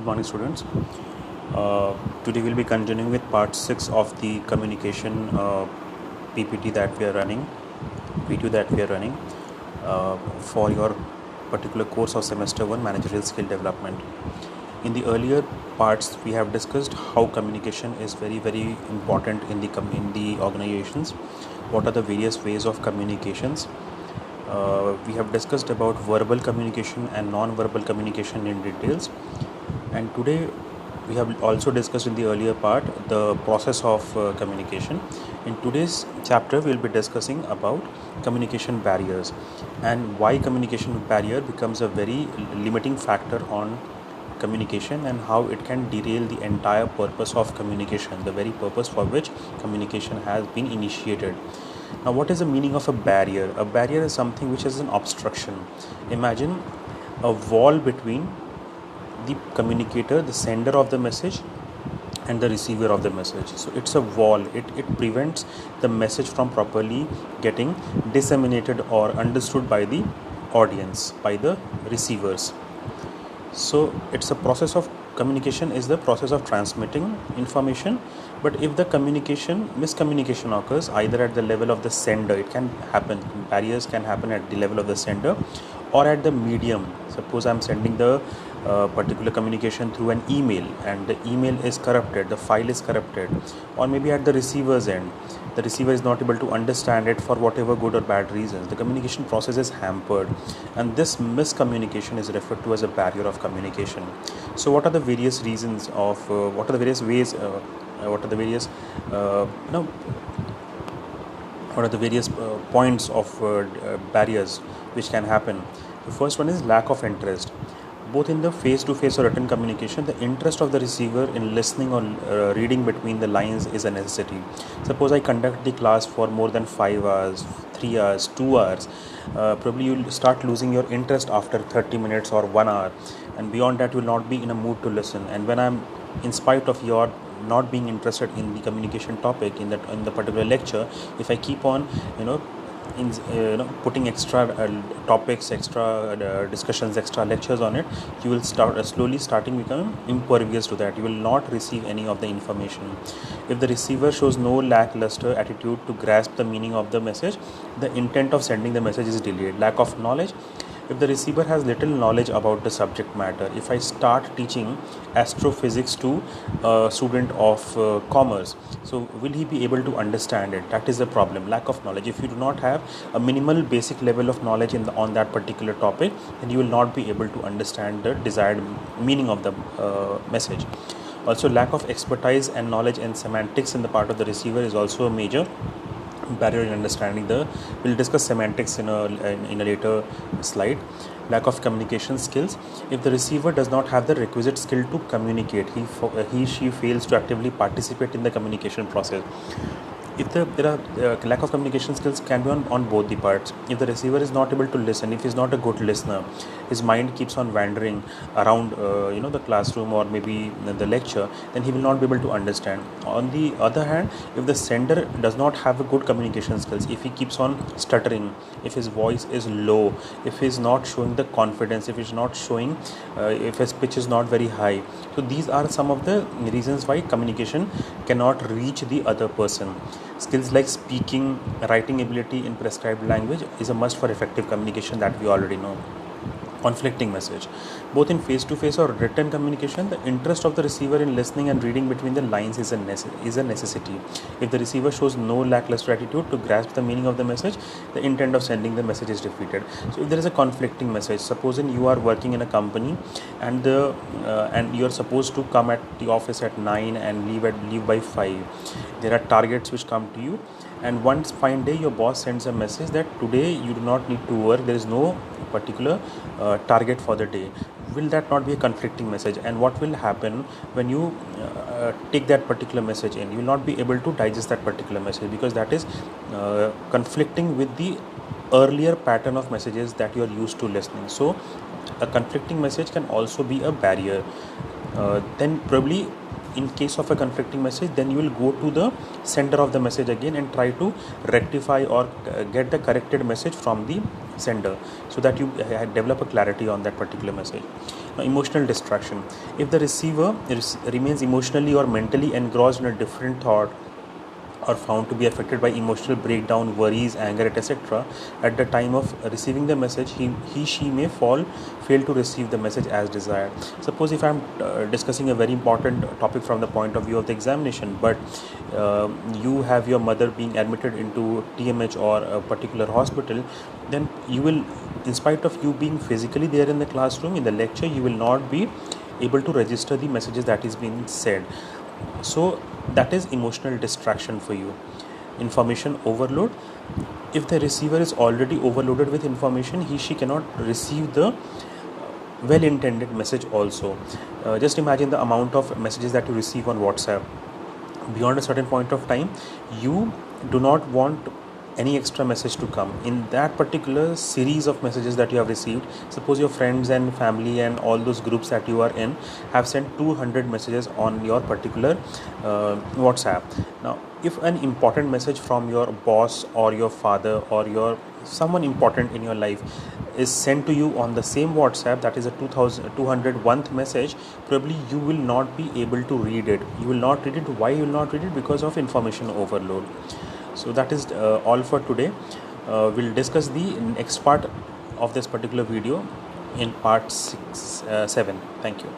Good morning, students. Today we'll be continuing with part 6 of the communication PPT that we are running, video that we are running for your particular course of semester 1 managerial skill development. In the earlier parts, we have discussed how communication is very important in the organizations. What are the various ways of communications? We have discussed about verbal communication and non-verbal communication in details, and today we have also discussed in the earlier part the process of communication. In today's chapter we will be discussing about communication barriers and why communication barrier becomes a very limiting factor on communication and how it can derail the entire purpose of communication, the very purpose for which communication has been initiated. Now, what is the meaning of a barrier? A barrier is something which is an obstruction. Imagine a wall between the communicator, the sender of the message, and the receiver of the message. So it's a wall. It prevents the message from properly getting disseminated or understood by the audience, by the receivers. So it's a process of communication is the process of transmitting information, but if the miscommunication occurs either at the level of the sender, it can happen, barriers can happen at the level of the sender or at the medium. Suppose I'm sending the particular communication through an email and the email is corrupted, the file is corrupted, or maybe at the receiver's end, the receiver is not able to understand it for whatever good or bad reasons. The communication process is hampered, and this miscommunication is referred to as a barrier of communication. So what are the various reasons of what are the various ways what are the various what are the various points of barriers which can happen? The first one is lack of interest. Both in the face-to-face or written communication, the interest of the receiver in listening or reading between the lines is a necessity. Suppose I conduct the class for more than 5 hours, 3 hours, 2 hours, probably you'll start losing your interest after 30 minutes or 1 hour, and beyond that you will not be in a mood to listen. And when I'm, in spite of your not being interested in the communication topic in the particular lecture, if I keep on putting extra topics, extra discussions, extra lectures on it, you will start slowly become impervious to that. You will not receive any of the information. If the receiver shows no lackluster attitude to grasp the meaning of the message, the intent of sending the message is delayed. Lack of knowledge. If the receiver has little knowledge about the subject matter, if I start teaching astrophysics to a student of commerce, so will he be able to understand it? That is the problem, lack of knowledge. If you do not have a minimal basic level of knowledge on that particular topic, then you will not be able to understand the desired meaning of the message. Also, lack of expertise and knowledge and semantics in the part of the receiver is also a major barrier in understanding we'll discuss semantics in a later slide. Lack of communication skills. If the receiver does not have the requisite skill to communicate, she fails to actively participate in the communication process. If there are lack of communication skills can be on both the parts. If the receiver is not able to listen, if he is not a good listener, his mind keeps on wandering around the classroom or maybe the lecture, then he will not be able to understand. On the other hand, if the sender does not have a good communication skills, if he keeps on stuttering, if his voice is low, if he is not showing the confidence, if he is not showing if his pitch is not very high, so these are some of the reasons why communication cannot reach the other person. Skills like speaking, writing ability in prescribed language is a must for effective communication, that we already know. Conflicting message. Both in face-to-face or written communication, the interest of the receiver in listening and reading between the lines is a necessity. If the receiver shows no lackluster attitude to grasp the meaning of the message, the intent of sending the message is defeated. So if there is a conflicting message, supposing you are working in a company and you are supposed to come at the office at 9 and leave by 5. There are targets which come to you, and one fine day your boss sends a message that today you do not need to work, there is no particular target for the day. Will that not be a conflicting message? And what will happen when you take that particular message in? You will not be able to digest that particular message because that is conflicting with the earlier pattern of messages that you are used to listening. So a conflicting message can also be a barrier. Then probably in case of a conflicting message, then you will go to the sender of the message again and try to rectify or get the corrected message from the sender, so that you develop a clarity on that particular message. Now, emotional distraction. If the receiver remains emotionally or mentally engrossed in a different thought, or found to be affected by emotional breakdown, worries, anger, etc., at the time of receiving the message, she may fail to receive the message as desired. Suppose if I'm discussing a very important topic from the point of view of the examination, but you have your mother being admitted into TMH or a particular hospital, then you will, in spite of you being physically there in the classroom in the lecture, you will not be able to register the messages that is being said. So that is emotional distraction for you. Information overload. If the receiver is already overloaded with information, she cannot receive the well intended message also. Just imagine the amount of messages that you receive on WhatsApp. Beyond a certain point of time, you do not want any extra message to come in that particular series of messages that you have received. Suppose your friends and family and all those groups that you are in have sent 200 messages on your particular WhatsApp. Now, if an important message from your boss or your father or your someone important in your life is sent to you on the same WhatsApp, that is a 201th message, probably you will not be able to read it. You will not read it. Why you will not read it? Because of information overload. So that is all for today. We'll discuss the next part of this particular video in part 7. Thank you.